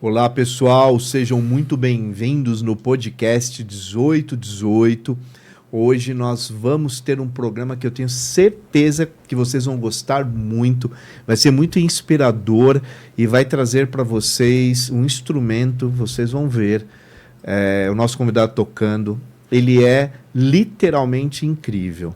Olá, pessoal, sejam muito bem-vindos no podcast 1818. Hoje nós vamos ter um programa que eu tenho certeza que vocês vão gostar muito. Vai ser muito inspirador e vai trazer para vocês um instrumento, vocês vão ver o nosso convidado tocando. Ele é literalmente incrível.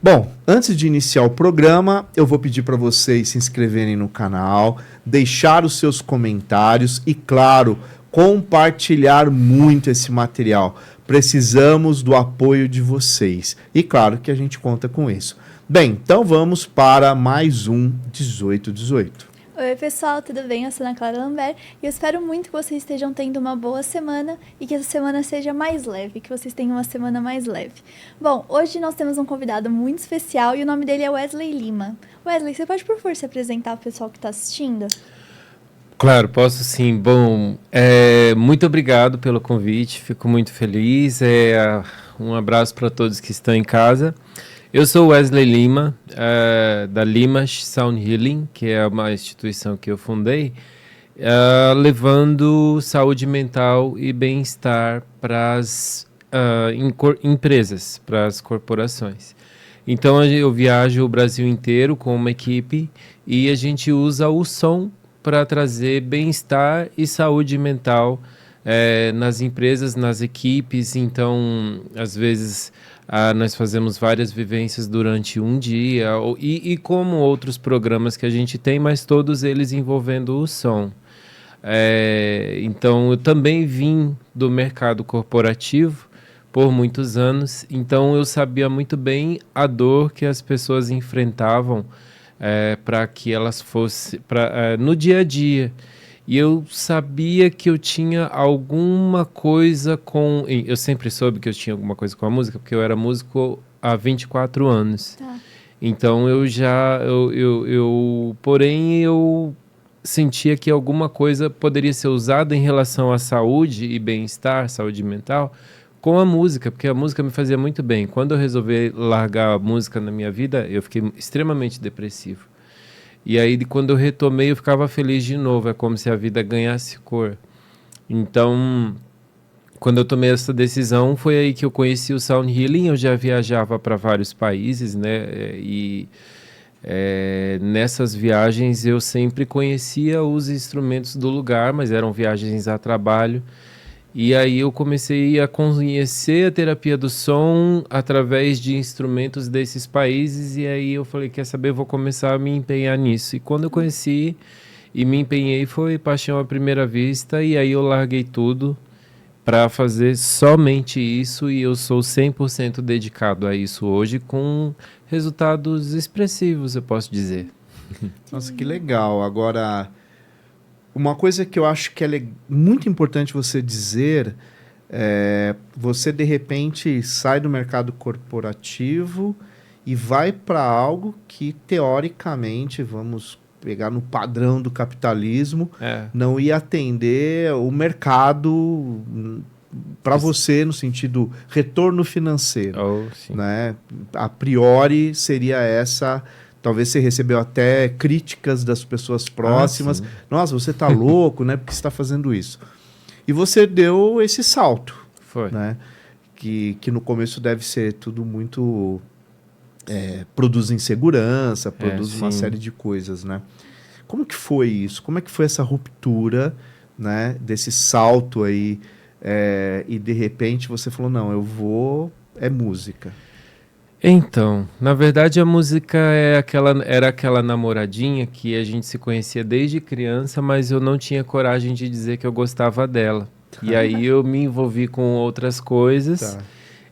Bom, antes de iniciar o programa, eu vou pedir para vocês se inscreverem no canal, deixar os seus comentários e, claro, compartilhar muito esse material. Precisamos do apoio de vocês. E claro que a gente conta com isso. Bem, então vamos para mais um 1818. Oi, pessoal, tudo bem? Eu sou Ana Clara Lambert e eu espero muito que vocês estejam tendo uma boa semana e que essa semana seja mais leve, que vocês tenham uma semana mais leve. Bom, hoje nós temos um convidado muito especial e o nome dele é Wesley Lima. Wesley, você pode, por favor, se apresentar para o pessoal que está assistindo? Claro, posso sim. Bom, muito obrigado pelo convite, fico muito feliz. Um abraço para todos que estão em casa. Eu sou Wesley Lima, da Limash Sound Healing, que é uma instituição que eu fundei, levando saúde mental e bem-estar para as empresas, para as corporações. Então eu viajo o Brasil inteiro com uma equipe e a gente usa o som para trazer bem-estar e saúde mental nas empresas, nas equipes. Então, às vezes, nós fazemos várias vivências durante um dia, e como outros programas que a gente tem, mas todos eles envolvendo o som. Então, eu também vim do mercado corporativo por muitos anos, então eu sabia muito bem a dor que as pessoas enfrentavam para que elas fossem no dia a dia. E eu sabia que eu tinha alguma coisa com... Eu sempre soube que eu tinha alguma coisa com a música, porque eu era músico há 24 anos. Tá. Então porém eu sentia que alguma coisa poderia ser usada em relação à saúde e bem-estar, saúde mental, com a música, porque a música me fazia muito bem. Quando eu resolvi largar a música na minha vida, eu fiquei extremamente depressivo. E aí, quando eu retomei, eu ficava feliz de novo. É como se a vida ganhasse cor. Então, quando eu tomei essa decisão, foi aí que eu conheci o Sound Healing. Eu já viajava para vários países, né? E nessas viagens eu sempre conhecia os instrumentos do lugar, mas eram viagens a trabalho. E aí eu comecei a conhecer a terapia do som através de instrumentos desses países, e aí eu falei, quer saber, eu vou começar a me empenhar nisso. E quando eu conheci e me empenhei, foi paixão à primeira vista, e aí eu larguei tudo para fazer somente isso, e eu sou 100% dedicado a isso hoje, com resultados expressivos, eu posso dizer. Nossa, que legal. Agora... Uma coisa que eu acho que é muito importante você dizer você de repente sai do mercado corporativo e vai para algo que teoricamente, vamos pegar no padrão do capitalismo, não ia atender o mercado para você no sentido retorno financeiro. Né? A priori seria essa... Talvez você recebeu até críticas das pessoas próximas. Nossa, você está louco, né? Porque você está fazendo isso. E você deu esse salto. Foi. Né? Que no começo deve ser tudo muito... produz insegurança, produz uma série de coisas, né? Como que foi isso? Como é que foi essa ruptura, né? Desse salto aí? E de repente você falou, não, eu vou... É música. Então, na verdade a música era aquela namoradinha que a gente se conhecia desde criança, mas eu não tinha coragem de dizer que eu gostava dela. E aí eu me envolvi com outras coisas,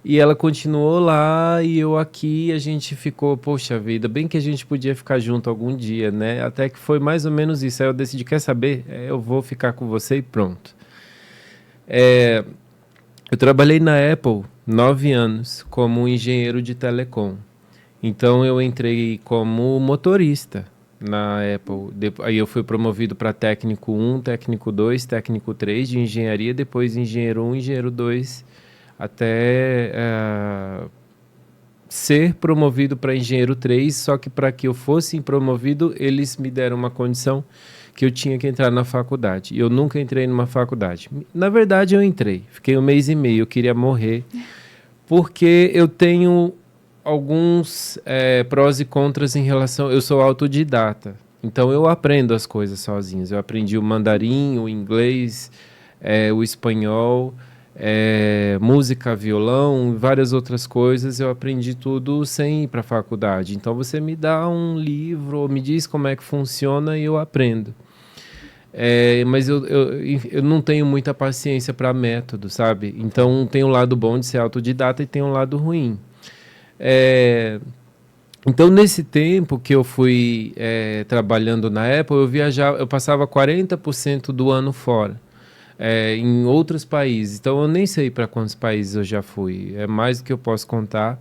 e ela continuou lá e eu aqui, a gente ficou, poxa vida, bem que a gente podia ficar junto algum dia, né? Até que foi mais ou menos isso, aí eu decidi, quer saber? Eu vou ficar com você e pronto. Eu trabalhei na Apple 9 anos como engenheiro de telecom. Então eu entrei como motorista na Apple. Aí eu fui promovido para técnico 1, técnico 2, técnico 3 de engenharia, depois engenheiro 1, engenheiro 2, até ser promovido para engenheiro 3, só que para que eu fosse promovido, eles me deram uma condição que eu tinha que entrar na faculdade. E eu nunca entrei numa faculdade. Na verdade, eu entrei. Fiquei 1 mês e meio, eu queria morrer. Porque eu tenho alguns prós e contras em relação... Eu sou autodidata. Então, eu aprendo as coisas sozinho. Eu aprendi o mandarim, o inglês, o espanhol, música, violão, várias outras coisas. Eu aprendi tudo sem ir para a faculdade. Então, você me dá um livro, me diz como é que funciona e eu aprendo. Mas eu não tenho muita paciência para método, sabe? Então, tem um lado bom de ser autodidata e tem um lado ruim. Então, nesse tempo que eu fui trabalhando na Apple, eu passava 40% do ano fora, em outros países. Então, eu nem sei para quantos países eu já fui. É mais do que eu posso contar.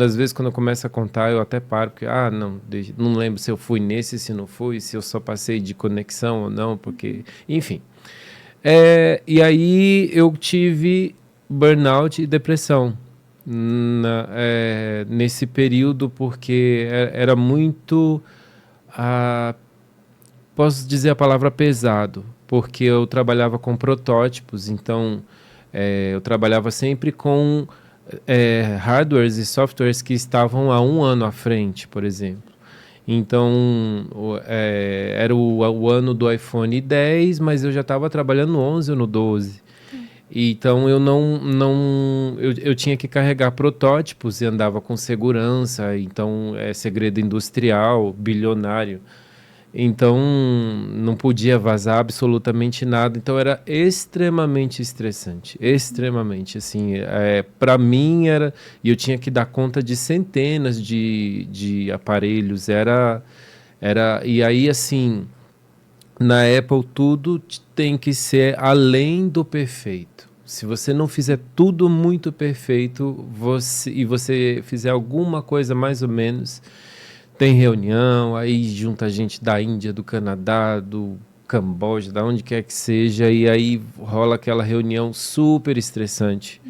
Às vezes, quando eu começo a contar, eu até paro, porque, não lembro se eu fui nesse, se não fui, se eu só passei de conexão ou não, porque, enfim. E aí, eu tive burnout e depressão nesse período, porque era muito, posso dizer a palavra pesado, porque eu trabalhava com protótipos, então eu trabalhava sempre com hardwares e softwares que estavam há 1 ano à frente, por exemplo. Então, era o ano do iPhone 10, mas eu já estava trabalhando no 11 ou no 12. Então, eu tinha que carregar protótipos e andava com segurança. Então, é segredo industrial, bilionário. Então, não podia vazar absolutamente nada. Então, era extremamente estressante. Extremamente, assim. Para mim, e eu tinha que dar conta de centenas de aparelhos. E aí, assim, na Apple, tudo tem que ser além do perfeito. Se você não fizer tudo muito perfeito, e você fizer alguma coisa mais ou menos... Tem reunião, aí junta gente da Índia, do Canadá, do Camboja, da onde quer que seja, e aí rola aquela reunião super estressante.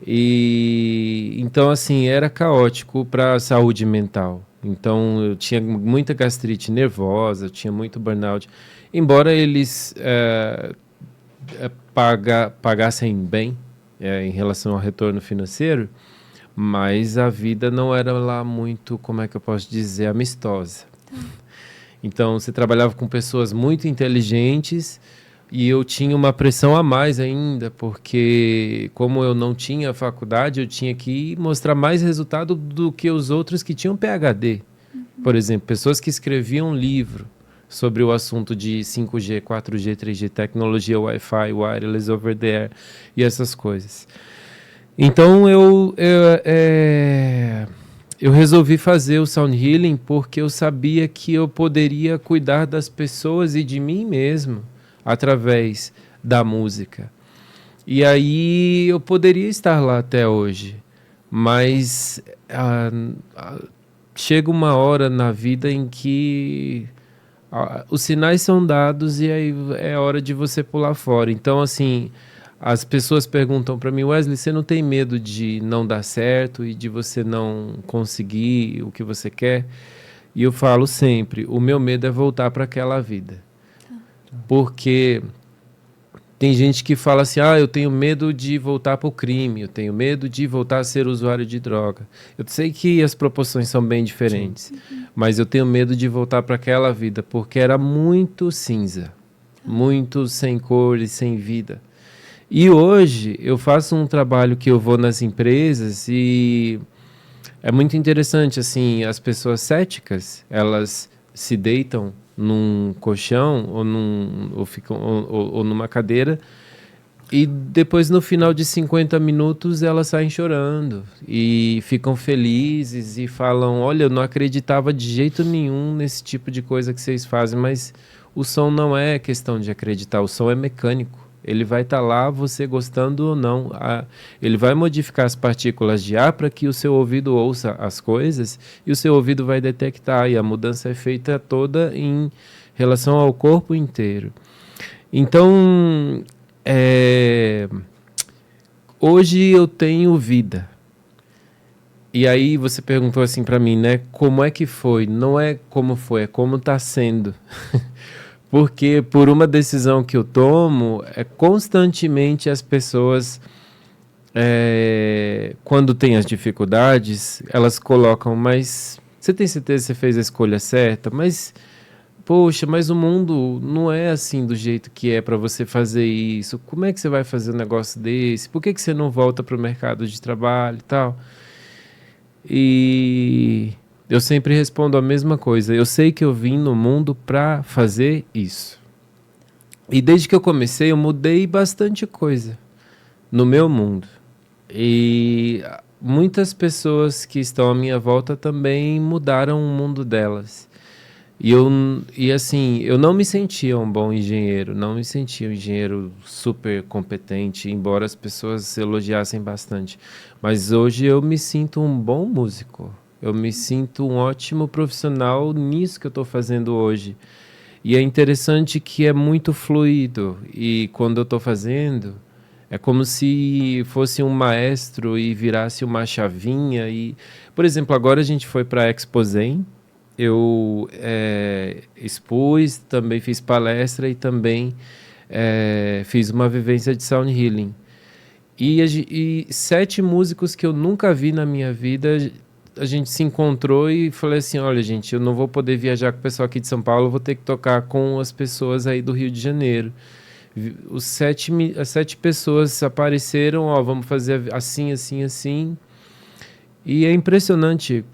E então, assim, era caótico para a saúde mental. Então, eu tinha muita gastrite nervosa, eu tinha muito burnout. Embora eles pagassem bem em relação ao retorno financeiro, mas a vida não era lá muito, como é que eu posso dizer, amistosa. Então, você trabalhava com pessoas muito inteligentes e eu tinha uma pressão a mais ainda, porque como eu não tinha faculdade, eu tinha que mostrar mais resultado do que os outros que tinham PhD. Por exemplo, pessoas que escreviam um livro sobre o assunto de 5G, 4G, 3G, tecnologia Wi-Fi, wireless over the air e essas coisas. Então, eu resolvi fazer o Sound Healing porque eu sabia que eu poderia cuidar das pessoas e de mim mesmo através da música. E aí eu poderia estar lá até hoje, mas chega uma hora na vida em que os sinais são dados e aí é hora de você pular fora. Então, assim... As pessoas perguntam para mim, Wesley, você não tem medo de não dar certo e de você não conseguir o que você quer? E eu falo sempre, o meu medo é voltar para aquela vida. Porque tem gente que fala assim, eu tenho medo de voltar para o crime, eu tenho medo de voltar a ser usuário de droga. Eu sei que as proporções são bem diferentes, mas eu tenho medo de voltar para aquela vida, porque era muito cinza, muito sem cor e sem vida. E hoje eu faço um trabalho que eu vou nas empresas e é muito interessante, assim, as pessoas céticas, elas se deitam num colchão ou numa cadeira e depois no final de 50 minutos elas saem chorando e ficam felizes e falam, olha, eu não acreditava de jeito nenhum nesse tipo de coisa que vocês fazem, mas o som não é questão de acreditar, o som é mecânico. Ele vai estar lá, você gostando ou não. Ele vai modificar as partículas de ar para que o seu ouvido ouça as coisas e o seu ouvido vai detectar. E a mudança é feita toda em relação ao corpo inteiro. Então, hoje eu tenho vida. E aí você perguntou assim para mim, né? Como é que foi? Não é como foi, é como está sendo. Porque por uma decisão que eu tomo, constantemente as pessoas, quando tem as dificuldades, elas colocam, mas você tem certeza que você fez a escolha certa? Mas, poxa, mas o mundo não é assim do jeito que é para você fazer isso. Como é que você vai fazer um negócio desse? Por que você não volta para o mercado de trabalho e tal? E eu sempre respondo a mesma coisa. Eu sei que eu vim no mundo para fazer isso. E desde que eu comecei, eu mudei bastante coisa no meu mundo. E muitas pessoas que estão à minha volta também mudaram o mundo delas. E assim, eu não me sentia um bom engenheiro, não me sentia um engenheiro super competente, embora as pessoas elogiassem bastante. Mas hoje eu me sinto um bom músico. Eu me sinto um ótimo profissional nisso que eu estou fazendo hoje. E é interessante que é muito fluido. E quando eu estou fazendo, é como se fosse um maestro e virasse uma chavinha. E, por exemplo, agora a gente foi para a Exposen. Eu expus, também fiz palestra e também fiz uma vivência de sound healing. E 7 músicos que eu nunca vi na minha vida, a gente se encontrou e falei assim, olha gente, eu não vou poder viajar com o pessoal aqui de São Paulo, eu vou ter que tocar com as pessoas aí do Rio de Janeiro. As 7 pessoas apareceram, ó, vamos fazer assim, assim, assim. E é impressionante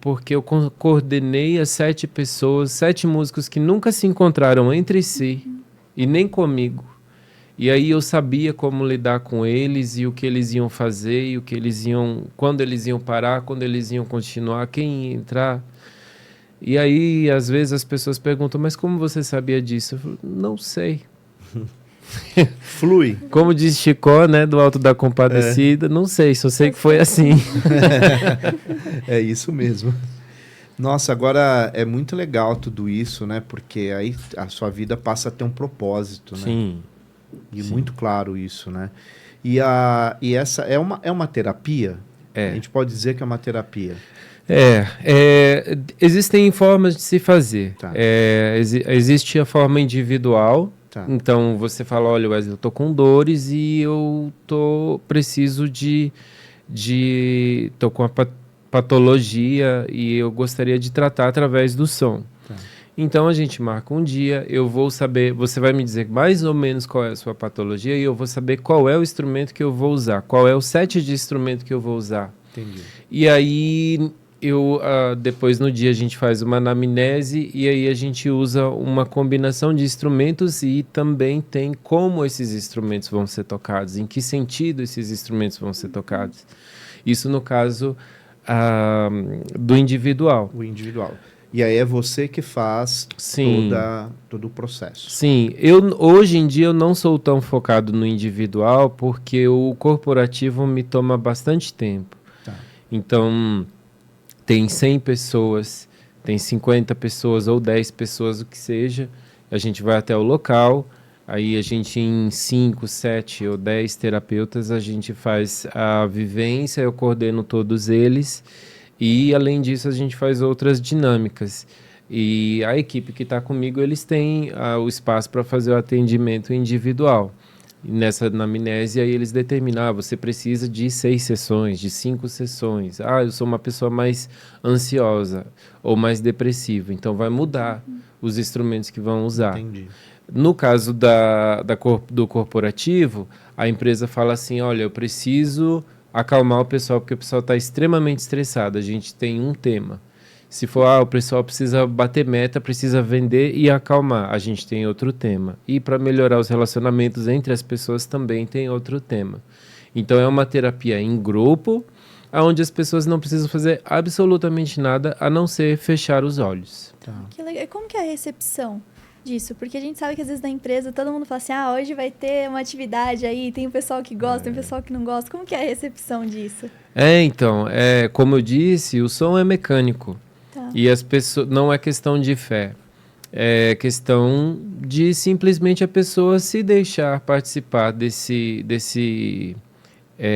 porque eu coordenei as 7 pessoas, 7 músicos que nunca se encontraram entre si e nem comigo. E aí eu sabia como lidar com eles e o que eles iam fazer e o que eles iam, quando eles iam parar, quando eles iam continuar, quem ia entrar. E aí às vezes as pessoas perguntam, mas como você sabia disso? Eu falo, não sei. Flui. Como diz Chicó, né, do Alto da Compadecida, não sei, só sei que foi assim. É isso mesmo. Nossa, agora é muito legal tudo isso, né? Porque aí a sua vida passa a ter um propósito, né? Sim. E Sim. muito claro isso, né? E essa é uma terapia? É. A gente pode dizer que é uma terapia. Existem formas de se fazer. Tá. Existe a forma individual. Tá. Então você fala, olha, Wesley, eu tô com dores e eu preciso tô com a patologia e eu gostaria de tratar através do som. Tá. Então a gente marca um dia, eu vou saber, você vai me dizer mais ou menos qual é a sua patologia e eu vou saber qual é o instrumento que eu vou usar, qual é o set de instrumento que eu vou usar. Entendi. E aí depois no dia a gente faz uma anamnese e aí a gente usa uma combinação de instrumentos e também tem como esses instrumentos vão ser tocados, em que sentido esses instrumentos vão ser tocados. Isso no caso do individual. O individual. E aí é você que faz todo o processo. Sim, hoje em dia eu não sou tão focado no individual porque o corporativo me toma bastante tempo. Tá. Então, tem 100 pessoas, tem 50 pessoas ou 10 pessoas, o que seja, a gente vai até o local, aí a gente em 5, 7 ou 10 terapeutas, a gente faz a vivência, eu coordeno todos eles, e além disso a gente faz outras dinâmicas. E a equipe que está comigo, eles têm o espaço para fazer o atendimento individual. E nessa anamnese, aí eles determinam, você precisa de 6 sessões, de 5 sessões. Eu sou uma pessoa mais ansiosa ou mais depressiva, então vai mudar os instrumentos que vão usar. Entendi. No caso do corporativo, a empresa fala assim, olha, eu preciso acalmar o pessoal, porque o pessoal está extremamente estressado, a gente tem um tema. Se for, o pessoal precisa bater meta, precisa vender e acalmar, a gente tem outro tema. E para melhorar os relacionamentos entre as pessoas também tem outro tema. Então é uma terapia em grupo, onde as pessoas não precisam fazer absolutamente nada, a não ser fechar os olhos. Tá. Que legal. E como que é a recepção disso? Porque a gente sabe que às vezes na empresa todo mundo fala assim, hoje vai ter uma atividade aí, tem o pessoal que gosta, tem o pessoal que não gosta. Como que é a recepção disso? Então, como eu disse, o som é mecânico. Tá. E as pessoas, não é questão de fé, é questão de simplesmente a pessoa se deixar participar desse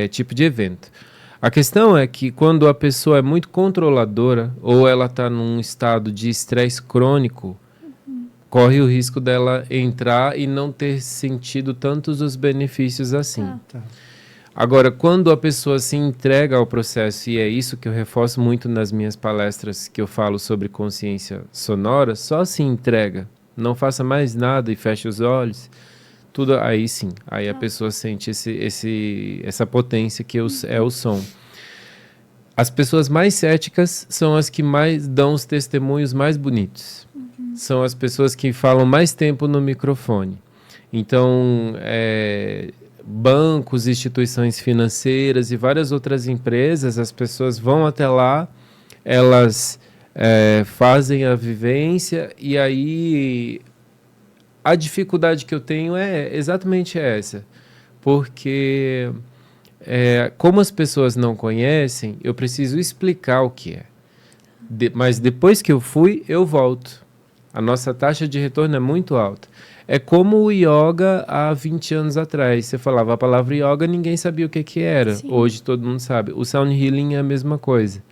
tipo de evento. A questão é que quando a pessoa é muito controladora ou ela está num estado de estresse crônico, corre o risco dela entrar e não ter sentido tantos os benefícios assim. Tá. Agora, quando a pessoa se entrega ao processo, e é isso que eu reforço muito nas minhas palestras que eu falo sobre consciência sonora, só se entrega, não faça mais nada e feche os olhos, tudo aí sim, aí a pessoa sente essa potência que é o som. As pessoas mais céticas são as que mais dão os testemunhos mais bonitos. São as pessoas que falam mais tempo no microfone. Então, bancos, instituições financeiras e várias outras empresas, as pessoas vão até lá, elas fazem a vivência, e aí a dificuldade que eu tenho é exatamente essa, porque como as pessoas não conhecem, eu preciso explicar o que é. Mas depois que eu fui, eu volto. A nossa taxa de retorno é muito alta. É como o yoga há 20 anos atrás. Você falava a palavra yoga, ninguém sabia o que era. Sim. Hoje todo mundo sabe. O sound healing é a mesma coisa.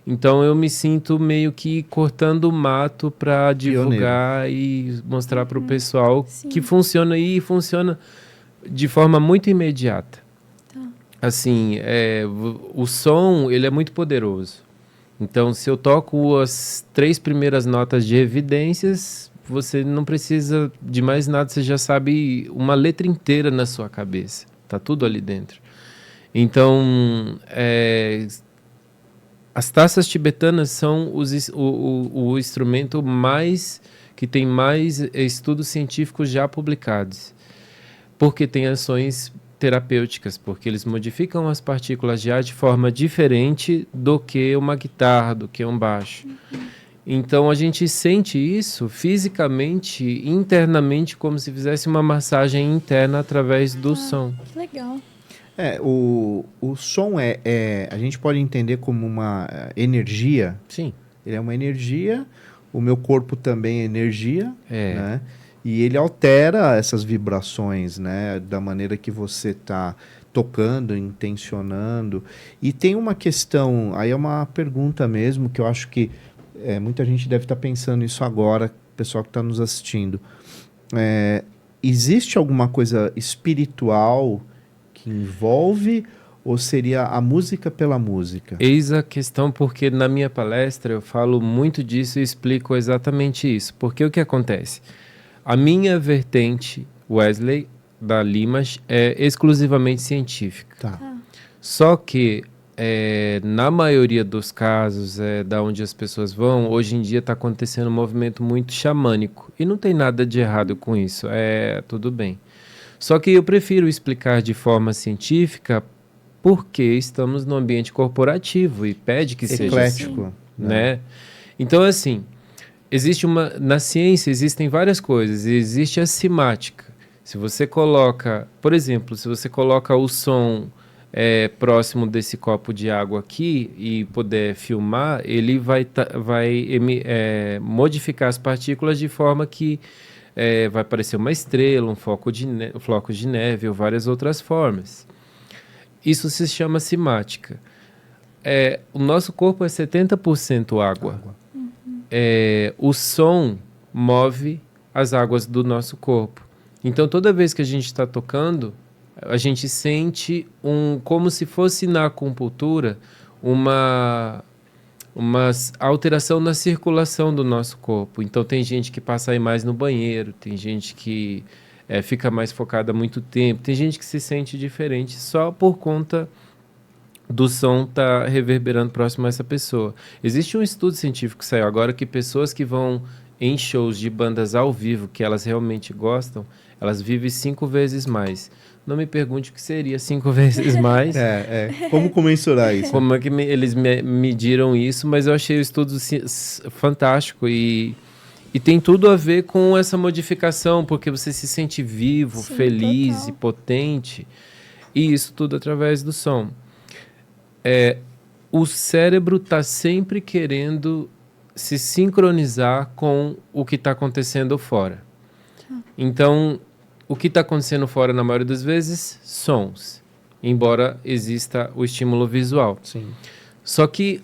Então eu me sinto meio que cortando o mato para divulgar e mostrar para o pessoal que funciona, e funciona de forma muito imediata. Tá. Assim, o som, ele é muito poderoso. Então, se eu toco as 3 primeiras notas de evidências, você não precisa de mais nada, você já sabe uma letra inteira na sua cabeça. Tá tudo ali dentro. Então, as taças tibetanas são o instrumento que tem mais estudos científicos já publicados, porque tem ações terapêuticas, porque eles modificam as partículas de ar de forma diferente do que uma guitarra, do que um baixo. Então a gente sente isso fisicamente, internamente, como se fizesse uma massagem interna através do som. Que legal. O som a gente pode entender como uma energia. Sim. Ele é uma energia, o meu corpo também é energia, né? E ele altera essas vibrações, né? Da maneira que você está tocando, intencionando. E tem uma questão, aí é uma pergunta mesmo, que eu acho que muita gente deve estar pensando isso agora, o pessoal que está nos assistindo. Existe alguma coisa espiritual que envolve, ou seria a música pela música? Eis a questão, porque na minha palestra eu falo muito disso e explico exatamente isso. Porque o que acontece? A minha vertente, Wesley, da Limas, é exclusivamente científica. Tá. Só que, na maioria dos casos, da onde as pessoas vão, hoje em dia está acontecendo um movimento muito xamânico. E não tem nada de errado com isso, tudo bem. Só que eu prefiro explicar de forma científica porque estamos no ambiente corporativo e pede que seja eclético, assim, né? Então, assim, na ciência existem várias coisas. Existe a simática. Se você coloca, por exemplo, se você coloca o som próximo desse copo de água aqui e puder filmar, ele vai modificar as partículas de forma que vai parecer uma estrela, um floco de neve ou várias outras formas. Isso se chama simática. O nosso corpo é 70% água. O som move as águas do nosso corpo. Então, toda vez que a gente está tocando, a gente sente como se fosse na acupuntura uma alteração na circulação do nosso corpo. Então, tem gente que passa aí mais no banheiro, tem gente que fica mais focada há muito tempo, tem gente que se sente diferente só por conta do som estar reverberando próximo a essa pessoa. Existe um estudo científico que saiu agora que pessoas que vão em shows de bandas ao vivo, que elas realmente gostam, elas vivem 5 vezes mais. Não me pergunte o que seria 5 vezes mais. Como comensurar isso? Como é que eles mediram isso, mas eu achei o estudo fantástico e tem tudo a ver com essa modificação, porque você se sente vivo, sim, feliz total. E potente, e isso tudo através do som. O cérebro está sempre querendo se sincronizar com o que está acontecendo fora. Então, o que está acontecendo fora, na maioria das vezes, sons, embora exista o estímulo visual. Sim. Só que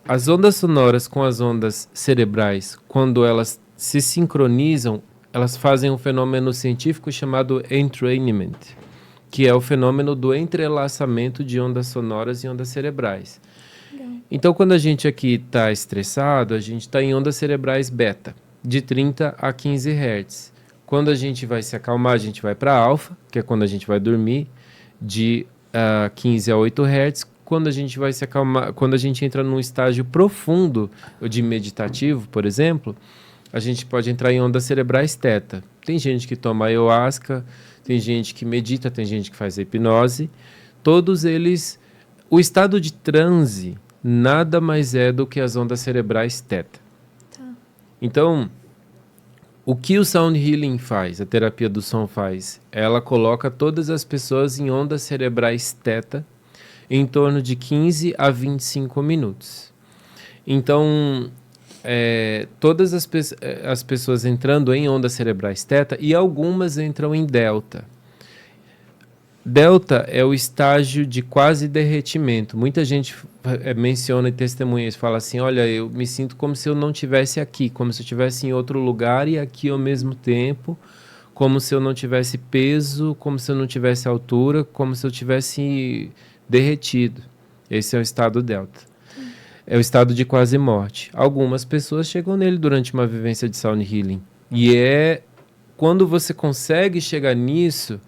as ondas sonoras com as ondas cerebrais, quando elas se sincronizam, elas fazem um fenômeno científico chamado entrainment, que é o fenômeno do entrelaçamento de ondas sonoras e ondas cerebrais. Legal. Então, quando a gente aqui está estressado, a gente está em ondas cerebrais beta, de 30 a 15 Hz. Quando a gente vai se acalmar, a gente vai para alfa, que é quando a gente vai dormir, de 15 a 8 Hz. Quando a gente vai se acalmar, quando a gente entra num estágio profundo de meditativo, por exemplo, a gente pode entrar em ondas cerebrais teta. Tem gente que toma ayahuasca, tem gente que medita, tem gente que faz hipnose. Todos eles, o estado de transe nada mais é do que as ondas cerebrais teta. Tá. Então, o que o Sound Healing faz, a terapia do som faz? Ela coloca todas as pessoas em ondas cerebrais teta em torno de 15 a 25 minutos. Então, todas as pessoas entrando em ondas cerebrais teta e algumas entram em delta. Delta é o estágio de quase derretimento. Muita gente menciona e testemunha isso, fala assim, olha, eu me sinto como se eu não estivesse aqui, como se eu estivesse em outro lugar e aqui ao mesmo tempo, como se eu não tivesse peso, como se eu não tivesse altura, como se eu tivesse derretido. Esse é o estado delta. É o estado de quase morte. Algumas pessoas chegam nele durante uma vivência de sound healing. E quando você consegue chegar nisso,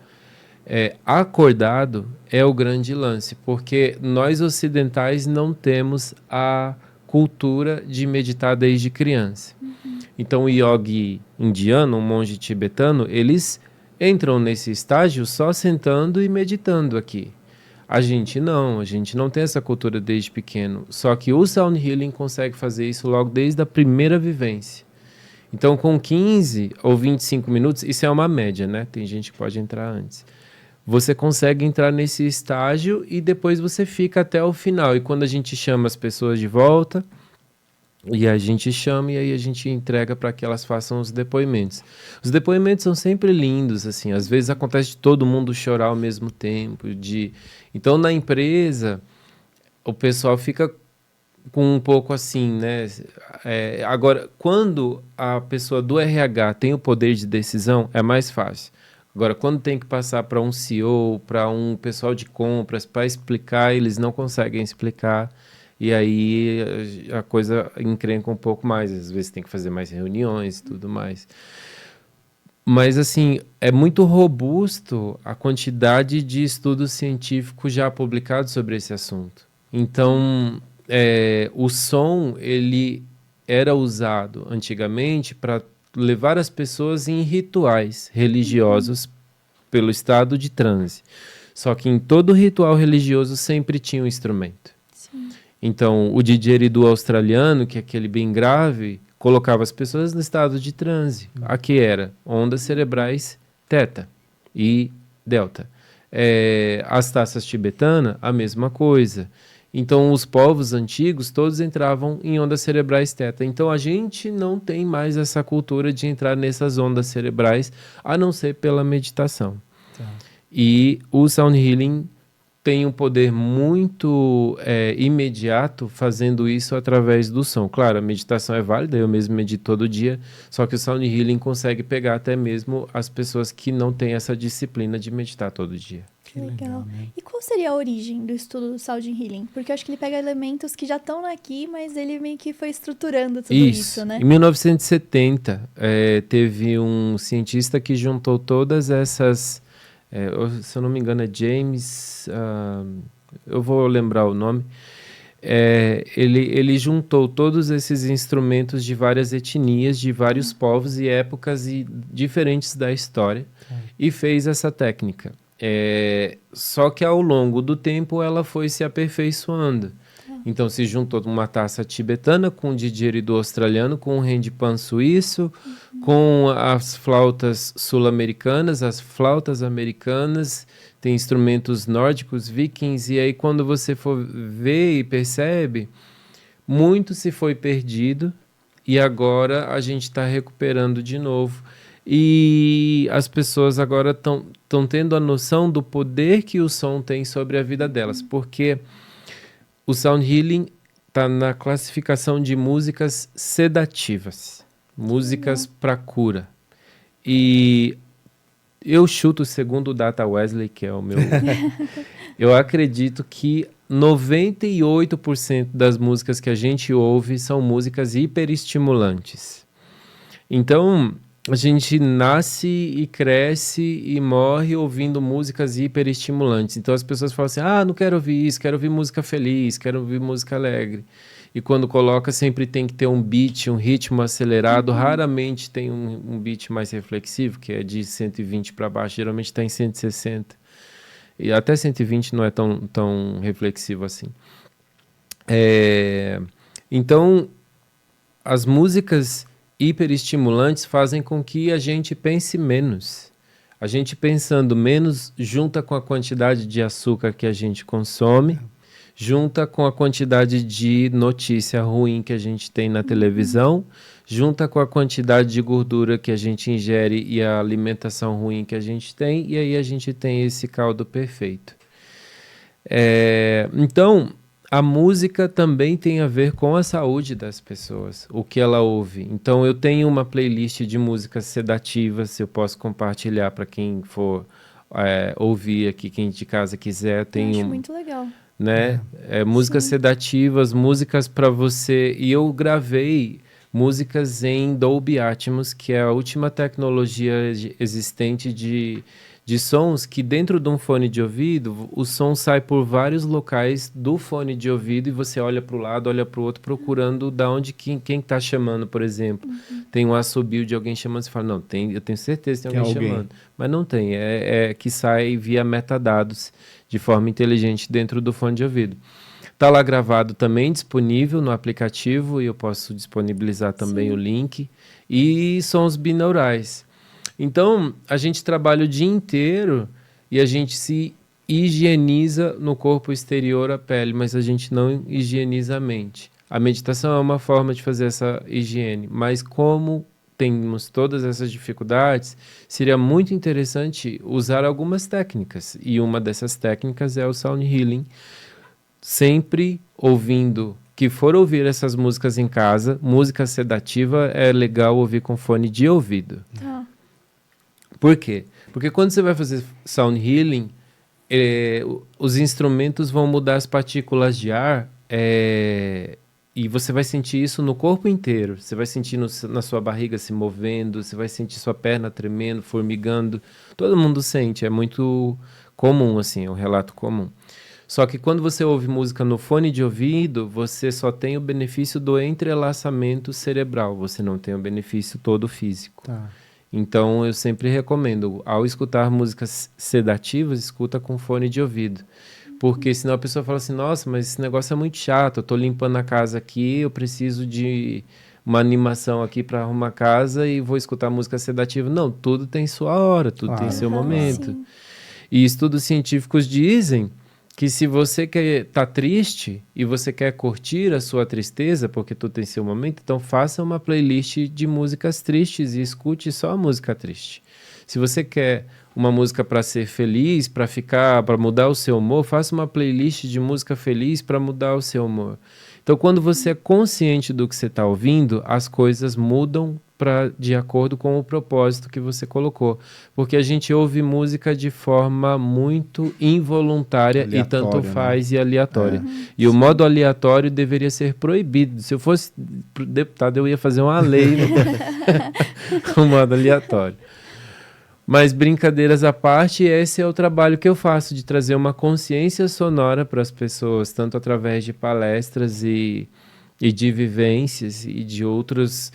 acordado, é o grande lance. Porque nós ocidentais não temos a cultura de meditar desde criança. Então o yogi indiano, um monge tibetano, eles entram nesse estágio só sentando e meditando aqui. A gente não tem essa cultura desde pequeno. Só que o Sound Healing consegue fazer isso logo desde a primeira vivência. Então, com 15 ou 25 minutos, isso é uma média, né? Tem gente que pode entrar antes. Você consegue entrar nesse estágio e depois você fica até o final. E quando a gente chama as pessoas de volta, e a gente chama e aí a gente entrega para que elas façam os depoimentos. Os depoimentos são sempre lindos, assim. Às vezes acontece de todo mundo chorar ao mesmo tempo. Então, na empresa, o pessoal fica com um pouco assim, né? Agora, quando a pessoa do RH tem o poder de decisão, é mais fácil. Agora, quando tem que passar para um CEO, para um pessoal de compras, para explicar, eles não conseguem explicar. E aí a coisa encrenca um pouco mais. Às vezes tem que fazer mais reuniões e tudo mais. Mas, assim, é muito robusto a quantidade de estudos científicos já publicados sobre esse assunto. Então, o som, ele era usado antigamente para levar as pessoas em rituais religiosos pelo estado de transe. Só que em todo ritual religioso sempre tinha um instrumento. Sim. Então, o didgeridoo australiano, que é aquele bem grave, colocava as pessoas no estado de transe. Aqui era ondas cerebrais teta e delta. As taças tibetanas, a mesma coisa. Então, os povos antigos, todos entravam em ondas cerebrais teta. Então, a gente não tem mais essa cultura de entrar nessas ondas cerebrais, a não ser pela meditação. Tá. E o Sound Healing tem um poder muito imediato fazendo isso através do som. Claro, a meditação é válida, eu mesmo medito todo dia, só que o Sound Healing consegue pegar até mesmo as pessoas que não têm essa disciplina de meditar todo dia. Que legal. E qual seria a origem do estudo do Sound Healing? Porque eu acho que ele pega elementos que já estão aqui, mas ele meio que foi estruturando tudo isso, né? Em 1970, teve um cientista que juntou todas essas... se eu não me engano é James, eu vou lembrar o nome, ele juntou todos esses instrumentos de várias etnias, de vários povos e épocas diferentes da história e fez essa técnica. Só que ao longo do tempo ela foi se aperfeiçoando. Então se juntou uma taça tibetana com o didgeridoo australiano, com o handpan suíço, com as flautas sul-americanas, as flautas americanas, tem instrumentos nórdicos, vikings, e aí quando você for ver e percebe, muito se foi perdido e agora a gente está recuperando de novo. E as pessoas agora estão tendo a noção do poder que o som tem sobre a vida delas, porque o Sound Healing está na classificação de músicas sedativas. músicas para cura. E eu chuto, segundo o Data Wesley, que é o meu... eu acredito que 98% das músicas que a gente ouve são músicas hiperestimulantes. Então, a gente nasce e cresce e morre ouvindo músicas hiperestimulantes. Então, as pessoas falam assim, não quero ouvir isso, quero ouvir música feliz, quero ouvir música alegre. E quando coloca, sempre tem que ter um beat, um ritmo acelerado. Raramente tem um beat mais reflexivo, que é de 120 para baixo. Geralmente está em 160. E até 120 não é tão reflexivo assim. Então, as músicas hiperestimulantes fazem com que a gente pense menos. A gente pensando menos junta com a quantidade de açúcar que a gente consome, junta com a quantidade de notícia ruim que a gente tem na televisão, junta com a quantidade de gordura que a gente ingere e a alimentação ruim que a gente tem, e aí a gente tem esse caldo perfeito. Então, a música também tem a ver com a saúde das pessoas, o que ela ouve. Então, eu tenho uma playlist de músicas sedativas, eu posso compartilhar para quem for ouvir aqui, quem de casa quiser. Eu acho muito legal. Né? Músicas sedativas, músicas para você. E eu gravei músicas em Dolby Atmos, que é a última tecnologia existente de sons, que dentro de um fone de ouvido, o som sai por vários locais do fone de ouvido e você olha para o lado, olha para o outro, procurando da onde quem está chamando, por exemplo. Tem um assobio de alguém chamando, você fala, não, eu tenho certeza que tem alguém chamando. Mas não tem, é que sai via metadados de forma inteligente dentro do fone de ouvido. Está lá gravado também, disponível no aplicativo, e eu posso disponibilizar também o link. E sons binaurais. Então, a gente trabalha o dia inteiro e a gente se higieniza no corpo exterior, a pele, mas a gente não higieniza a mente. A meditação é uma forma de fazer essa higiene, mas como temos todas essas dificuldades, seria muito interessante usar algumas técnicas. E uma dessas técnicas é o Sound Healing. Sempre ouvindo, que for ouvir essas músicas em casa, música sedativa é legal ouvir com fone de ouvido. Por quê? Porque quando você vai fazer Sound Healing, os instrumentos vão mudar as partículas de ar e você vai sentir isso no corpo inteiro. Você vai sentir na sua barriga se movendo, você vai sentir sua perna tremendo, formigando. Todo mundo sente, é muito comum, assim, é um relato comum. Só que quando você ouve música no fone de ouvido, você só tem o benefício do entrelaçamento cerebral, você não tem o benefício todo físico. Então, eu sempre recomendo, ao escutar músicas sedativas, escuta com fone de ouvido. Porque senão a pessoa fala assim, nossa, mas esse negócio é muito chato, eu estou limpando a casa aqui, eu preciso de uma animação aqui para arrumar a casa e vou escutar música sedativa. Não, tudo tem sua hora, tudo tem seu momento. E estudos científicos dizem que se você tá triste e você quer curtir a sua tristeza, porque tudo tem seu momento, então faça uma playlist de músicas tristes e escute só a música triste. Se você quer uma música para ser feliz, para mudar o seu humor, faça uma playlist de música feliz para mudar o seu humor. Então, quando você é consciente do que você está ouvindo, as coisas mudam de acordo com o propósito que você colocou. Porque a gente ouve música de forma muito involuntária e tanto faz, né? E aleatória. E o modo aleatório deveria ser proibido. Se eu fosse deputado, eu ia fazer uma lei no modo aleatório. Mas brincadeiras à parte, esse é o trabalho que eu faço, de trazer uma consciência sonora para as pessoas, tanto através de palestras e de vivências e de outros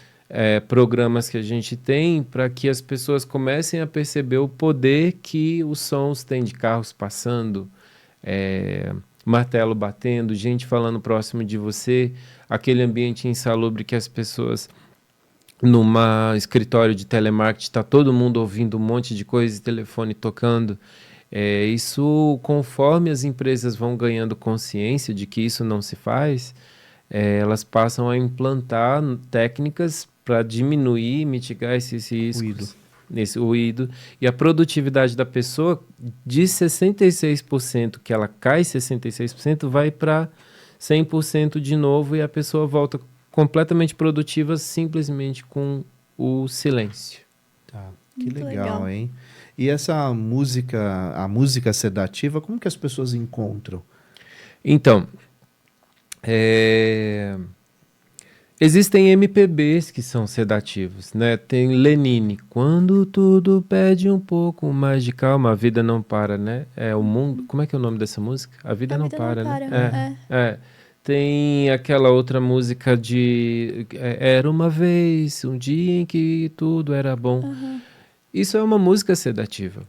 programas que a gente tem, para que as pessoas comecem a perceber o poder que os sons têm, de carros passando, martelo batendo, gente falando próximo de você, aquele ambiente insalubre que as pessoas... Numa escritório de telemarketing, está todo mundo ouvindo um monte de coisa, telefone tocando. Isso, conforme as empresas vão ganhando consciência de que isso não se faz, elas passam a implantar técnicas para diminuir e mitigar esses riscos, nesse ruído. E a produtividade da pessoa, de 66%, que ela cai 66%, vai para 100% de novo, e a pessoa volta completamente produtiva simplesmente com o silêncio. Tá, que Muito legal, legal. hein? E essa música, a música sedativa, como que as pessoas encontram? Então, existem MPBs que são sedativos, né? Tem Lenine, quando tudo pede um pouco mais de calma, a vida não para, né? É o mundo. Como é que é o nome dessa música? A vida A não vida para, não para. né? Tem aquela outra música de Era uma vez, um dia em que tudo era bom. Aham. Isso é uma música sedativa.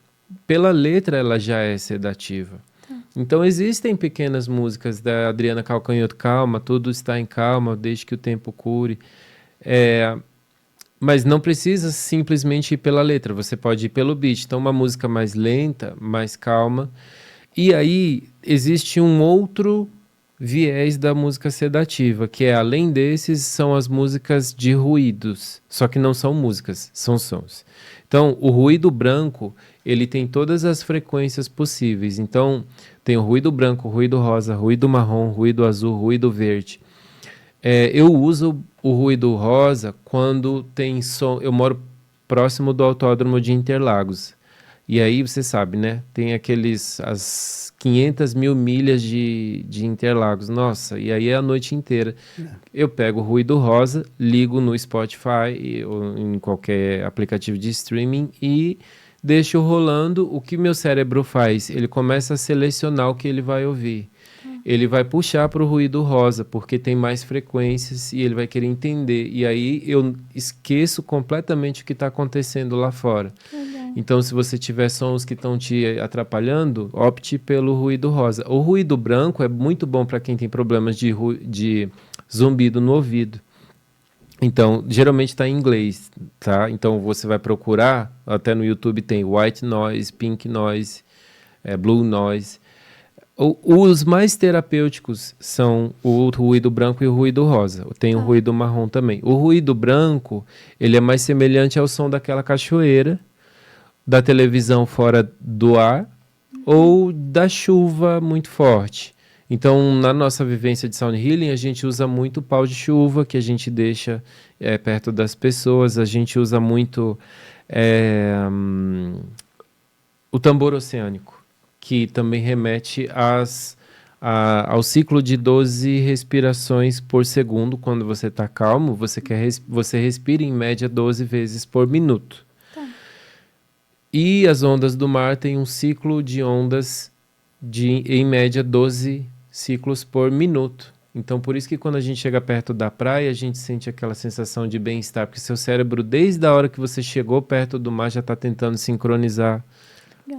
Pela letra, ela já é sedativa. Então, existem pequenas músicas da Adriana Calcanhoto, calma, tudo está em calma, desde que o tempo cure. Mas não precisa simplesmente ir pela letra, você pode ir pelo beat. Então, uma música mais lenta, mais calma. E aí, existe um outro viés da música sedativa, que é, além desses, são as músicas de ruídos. Só que não são músicas, são sons. Então, o ruído branco, ele tem todas as frequências possíveis. Então, tem o ruído branco, ruído rosa, ruído marrom, ruído azul, ruído verde. Eu uso o ruído rosa quando tem som. Eu moro próximo do Autódromo de Interlagos. E aí, você sabe, né? Tem as 500 mil milhas de Interlagos. Nossa, e aí é a noite inteira. Eu pego o ruído rosa, ligo no Spotify ou em qualquer aplicativo de streaming e deixo rolando. O que meu cérebro faz? Ele começa a selecionar o que ele vai ouvir. Ele vai puxar para o ruído rosa, porque tem mais frequências e ele vai querer entender. E aí eu esqueço completamente o que está acontecendo lá fora. Legal. Então, se você tiver sons que estão te atrapalhando, opte pelo ruído rosa. O ruído branco é muito bom para quem tem problemas de zumbido no ouvido. Então, geralmente está em inglês, tá? Então, você vai procurar, até no YouTube tem white noise, pink noise, blue noise. Os mais terapêuticos são o ruído branco e o ruído rosa. Tem o ruído marrom também. O ruído branco, ele é mais semelhante ao som daquela cachoeira, da televisão fora do ar ou da chuva muito forte. Então, na nossa vivência de sound healing, a gente usa muito pau de chuva, que a gente deixa perto das pessoas. A gente usa muito o tambor oceânico, que também remete ao ciclo de 12 respirações por segundo. Quando você está calmo, você respira em média 12 vezes por minuto. E as ondas do mar têm um ciclo de ondas de, em média, 12 ciclos por minuto. Então, por isso que quando a gente chega perto da praia, a gente sente aquela sensação de bem-estar, porque seu cérebro, desde a hora que você chegou perto do mar, já está tentando sincronizar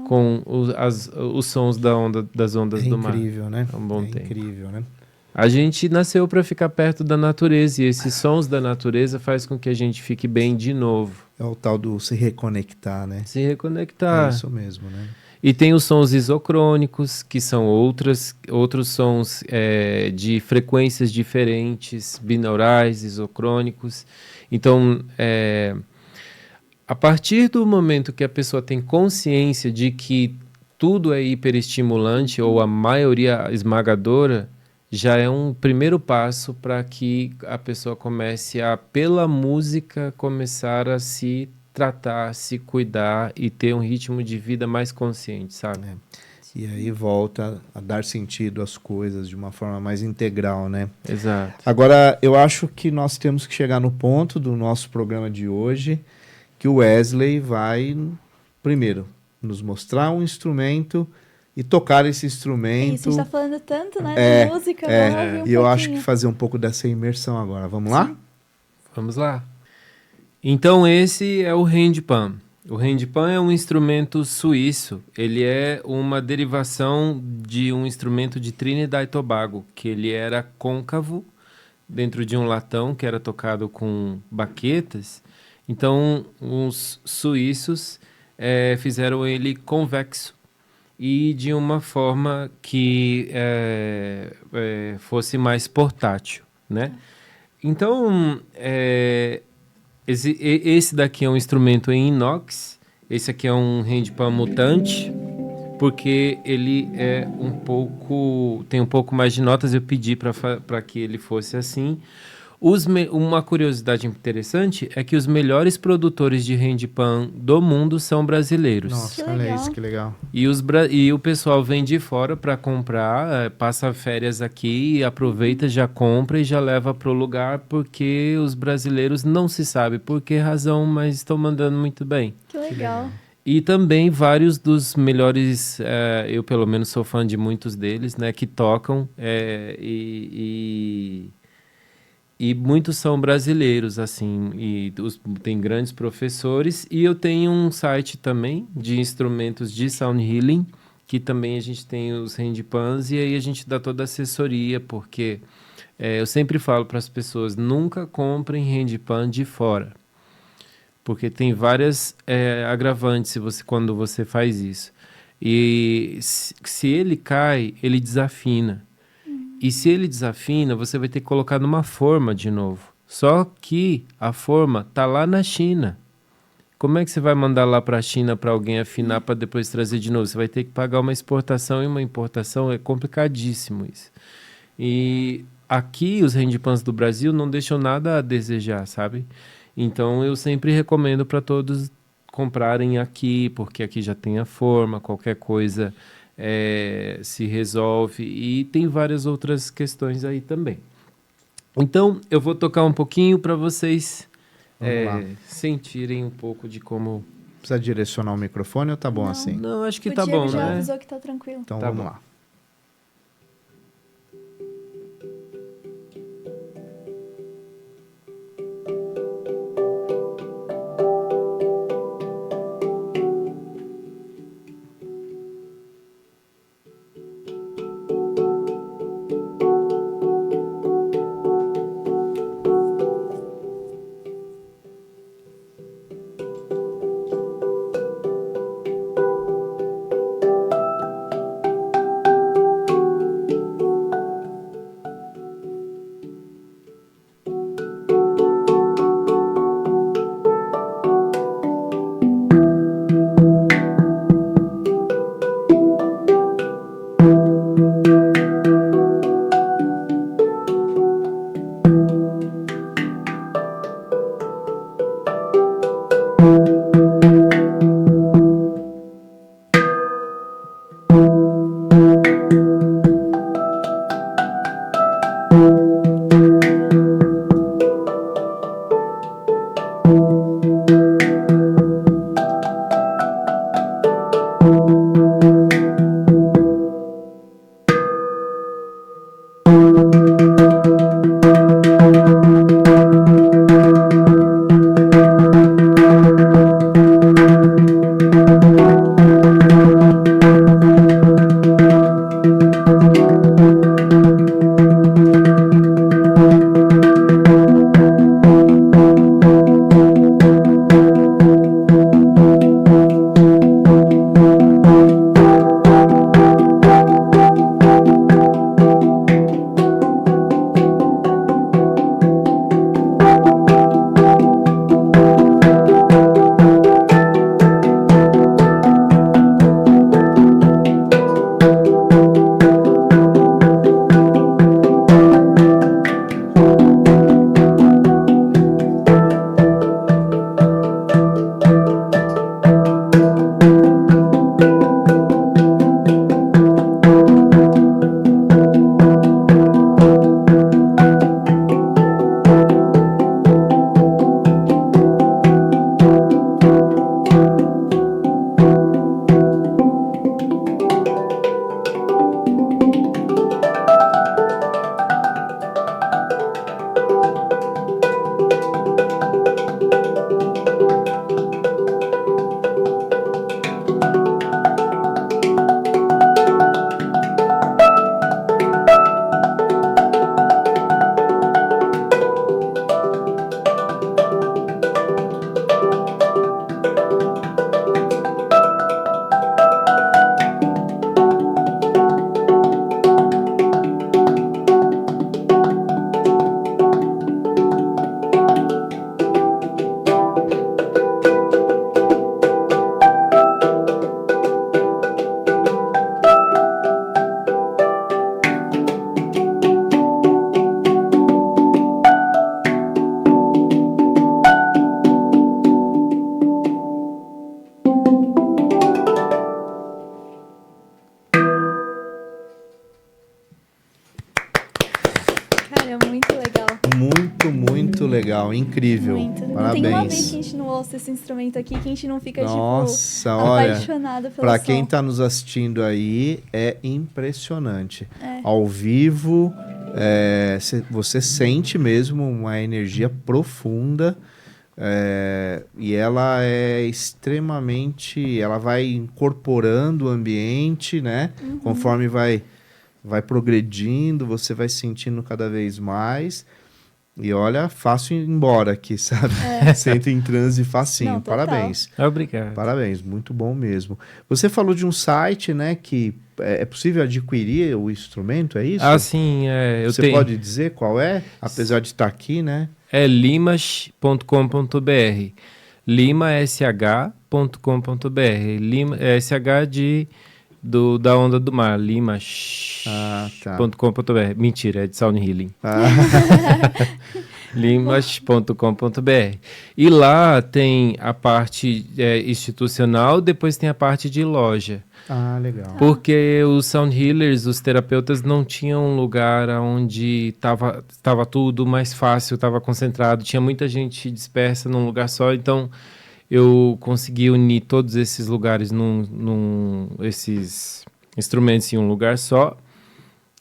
com os sons das ondas do mar. É incrível, né? É um bom tempo. Incrível, né? A gente nasceu para ficar perto da natureza, e esses sons da natureza faz com que a gente fique bem de novo. É o tal do se reconectar, né? Se reconectar. É isso mesmo, né? E tem os sons isocrônicos, que são outros sons de frequências diferentes, binaurais, isocrônicos. Então, a partir do momento que a pessoa tem consciência de que tudo é hiperestimulante, ou a maioria esmagadora, já é um primeiro passo para que a pessoa comece a, pela música, começar a se tratar, se cuidar e ter um ritmo de vida mais consciente, sabe? E aí volta a dar sentido às coisas de uma forma mais integral, né? Exato. Agora, eu acho que nós temos que chegar no ponto do nosso programa de hoje, que o Wesley vai, primeiro, nos mostrar um instrumento e tocar esse instrumento. Isso, a gente tá falando tanto, né, de música, vamos ouvir um pouquinho. E eu acho que fazer um pouco dessa imersão agora. Vamos lá? Vamos lá. Então, esse é o handpan. O handpan é um instrumento suíço. Ele é uma derivação de um instrumento de Trinidad e Tobago, que ele era côncavo dentro de um latão que era tocado com baquetas. Então, os suíços fizeram ele convexo e de uma forma que fosse mais portátil, né? Então, esse daqui é um instrumento em inox, esse aqui é um handpan mutante, porque ele tem um pouco mais de notas. Eu pedi para que ele fosse assim. Uma curiosidade interessante é que os melhores produtores de handpan do mundo são brasileiros. Nossa, Que olha legal. isso, que legal. E o pessoal vem de fora para comprar, passa férias aqui, aproveita, já compra e já leva para o lugar, porque os brasileiros não se sabe por que razão, mas estão mandando muito bem. Que legal. E também vários dos melhores, eu pelo menos sou fã de muitos deles, né, que tocam e muitos são brasileiros, assim, tem grandes professores. E eu tenho um site também de instrumentos de sound healing, que também a gente tem os handpans, e aí a gente dá toda a assessoria, porque eu sempre falo para as pessoas, nunca comprem handpan de fora, porque tem várias agravantes quando você faz isso. E se ele cai, ele desafina. E se ele desafina, você vai ter que colocar numa forma de novo. Só que a forma tá lá na China. Como é que você vai mandar lá para a China para alguém afinar para depois trazer de novo? Você vai ter que pagar uma exportação, e uma importação é complicadíssimo isso. E aqui os handpans do Brasil não deixam nada a desejar, sabe? Então eu sempre recomendo para todos comprarem aqui, porque aqui já tem a forma, qualquer coisa se resolve, e tem várias outras questões aí também. Então eu vou tocar um pouquinho para vocês sentirem um pouco de como... Precisa direcionar o microfone ou tá bom Não. assim? Não, acho que O tá Diego bom, já né? avisou que tá tranquilo. Então Tá vamos bom. lá. Não, incrível. Muito. Parabéns. Não tem uma vez que a gente não ouça esse instrumento aqui, que a gente não fica, Nossa, olha, apaixonada pelo para som. quem está nos assistindo aí, é impressionante. É. Ao vivo, você sente mesmo uma energia profunda. E ela é extremamente... Ela vai incorporando o ambiente, né? Conforme vai progredindo, você vai sentindo cada vez mais. E olha, fácil ir embora aqui, sabe? Você entra em transe facinho. Não, total. Parabéns. Obrigado. Parabéns, muito bom mesmo. Você falou de um site, né? Que é possível adquirir o instrumento, é isso? Ah, sim. Você pode dizer qual é? Apesar de estar aqui, né? É limas.com.br. limash.com.br. Lima, SH da onda do mar. limash.com.br. Mentira, é de Sound Healing. limas.com.br. E lá tem a parte institucional, depois tem a parte de loja. Ah, legal. Porque os sound healers, os terapeutas, não tinham um lugar onde estava tudo mais fácil, estava concentrado, tinha muita gente dispersa num lugar só, então eu consegui unir todos esses lugares, esses instrumentos em um lugar só,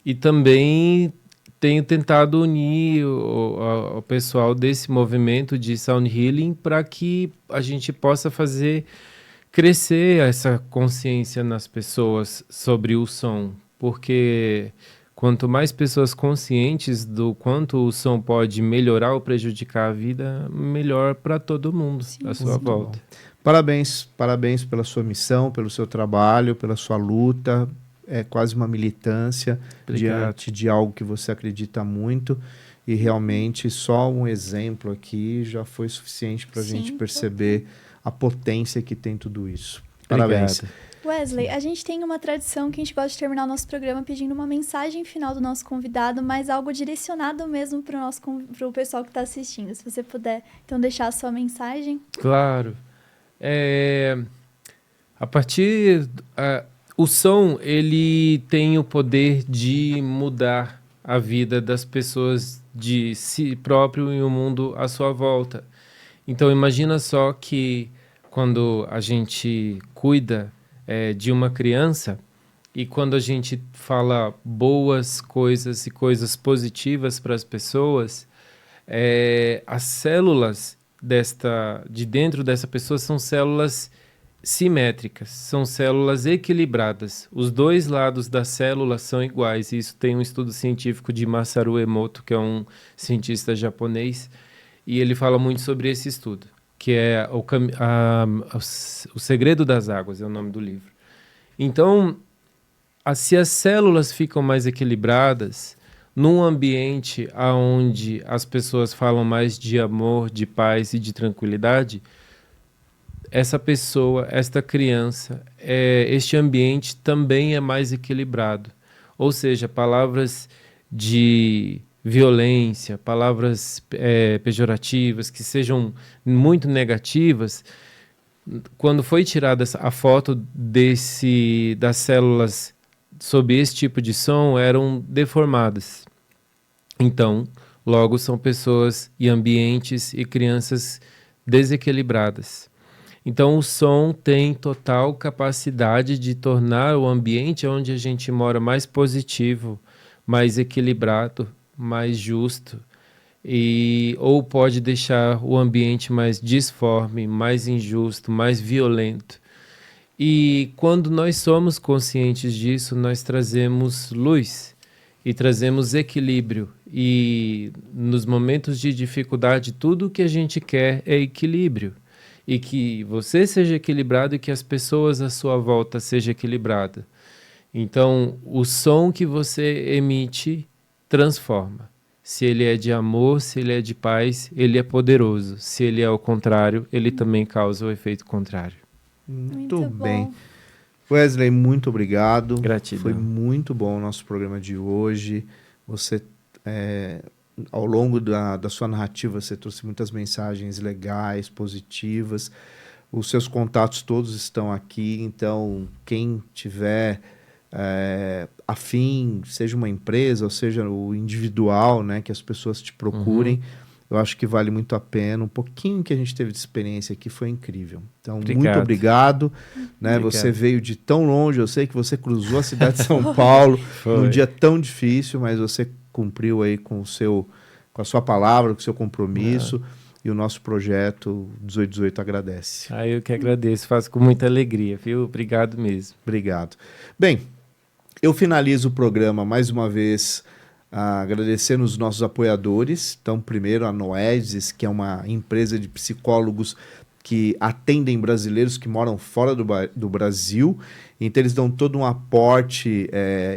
e também tenho tentado unir o pessoal desse movimento de sound healing para que a gente possa fazer crescer essa consciência nas pessoas sobre o som, porque quanto mais pessoas conscientes do quanto o som pode melhorar ou prejudicar a vida, melhor para todo mundo à sua volta. Parabéns pela sua missão, pelo seu trabalho, pela sua luta. É quase uma militância diante de algo que você acredita muito, e realmente só um exemplo aqui já foi suficiente para a gente perceber a potência que tem tudo isso. Parabéns. Wesley, a gente tem uma tradição que a gente gosta de terminar o nosso programa pedindo uma mensagem final do nosso convidado, mas algo direcionado mesmo para o pessoal que está assistindo. Se você puder, então, deixar a sua mensagem. Claro. O som, ele tem o poder de mudar a vida das pessoas, de si próprio e o mundo à sua volta. Então, imagina só que quando a gente cuida de uma criança e quando a gente fala boas coisas e coisas positivas para as pessoas, as células de dentro dessa pessoa são células simétricas, são células equilibradas. Os dois lados da célula são iguais. Isso tem um estudo científico de Masaru Emoto, que é um cientista japonês, e ele fala muito sobre esse estudo, que é O Segredo das Águas, é o nome do livro. Então, se as células ficam mais equilibradas, num ambiente onde as pessoas falam mais de amor, de paz e de tranquilidade, essa pessoa, esta criança, este ambiente também é mais equilibrado. Ou seja, palavras de violência, palavras pejorativas, que sejam muito negativas, quando foi tirada a foto das células sob esse tipo de som, eram deformadas. Então, logo são pessoas e ambientes e crianças desequilibradas. Então, o som tem total capacidade de tornar o ambiente onde a gente mora mais positivo, mais equilibrado, mais justo, ou pode deixar o ambiente mais disforme, mais injusto, mais violento. E quando nós somos conscientes disso, nós trazemos luz e trazemos equilíbrio. E nos momentos de dificuldade, tudo o que a gente quer é equilíbrio. E que você seja equilibrado e que as pessoas à sua volta sejam equilibradas. Então, o som que você emite transforma. Se ele é de amor, se ele é de paz, ele é poderoso. Se ele é ao contrário, ele também causa o efeito contrário. Muito bem. Wesley, muito obrigado. Gratidão. Foi muito bom o nosso programa de hoje. Você, ao longo da sua narrativa, você trouxe muitas mensagens legais, positivas. Os seus contatos todos estão aqui, então quem tiver afim, seja uma empresa ou seja o individual, né, que as pessoas te procurem, Eu acho que vale muito a pena. Um pouquinho que a gente teve de experiência aqui foi incrível. Então, muito Obrigado. obrigado. Né? Obrigado. Você veio de tão longe, eu sei que você cruzou a cidade de São Paulo num dia tão difícil, mas você cumpriu aí com a sua palavra, com o seu compromisso. E o nosso projeto 1818 agradece. Eu que agradeço, faço com muita alegria, viu? Obrigado mesmo. Obrigado. Bem, eu finalizo o programa mais uma vez agradecendo os nossos apoiadores. Então, primeiro a Noesis, que é uma empresa de psicólogos que atendem brasileiros que moram fora do Brasil. Então, eles dão todo um aporte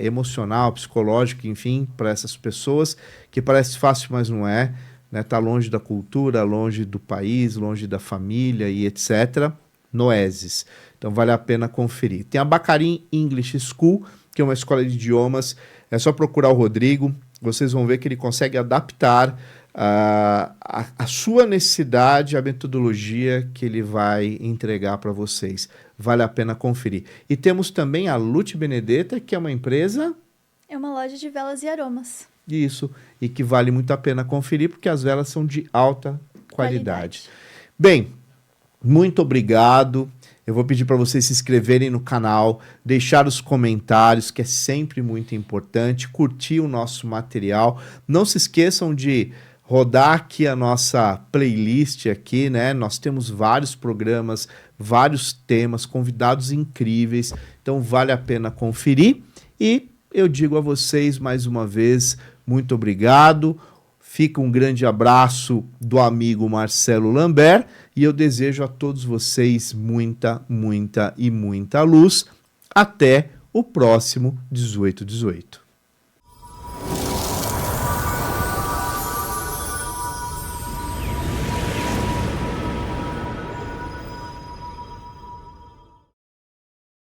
emocional, psicológico, enfim, para essas pessoas, que parece fácil, mas não é. Né? Tá longe da cultura, longe do país, longe da família e etc. Noesis. Então, vale a pena conferir. Tem a Bacarim English School, que é uma escola de idiomas. É só procurar o Rodrigo, vocês vão ver que ele consegue adaptar a sua necessidade, a metodologia que ele vai entregar para vocês. Vale a pena conferir. E temos também a Lute Benedetta, que é uma empresa... É uma loja de velas e aromas. Isso, e que vale muito a pena conferir, porque as velas são de alta qualidade. Bem, muito obrigado. Eu vou pedir para vocês se inscreverem no canal, deixar os comentários, que é sempre muito importante, curtir o nosso material. Não se esqueçam de rodar aqui a nossa playlist aqui, né? Nós temos vários programas, vários temas, convidados incríveis, então vale a pena conferir. E eu digo a vocês mais uma vez, muito obrigado. Fica um grande abraço do amigo Marcelo Lambert e eu desejo a todos vocês muita, muita e muita luz. Até o próximo 1818.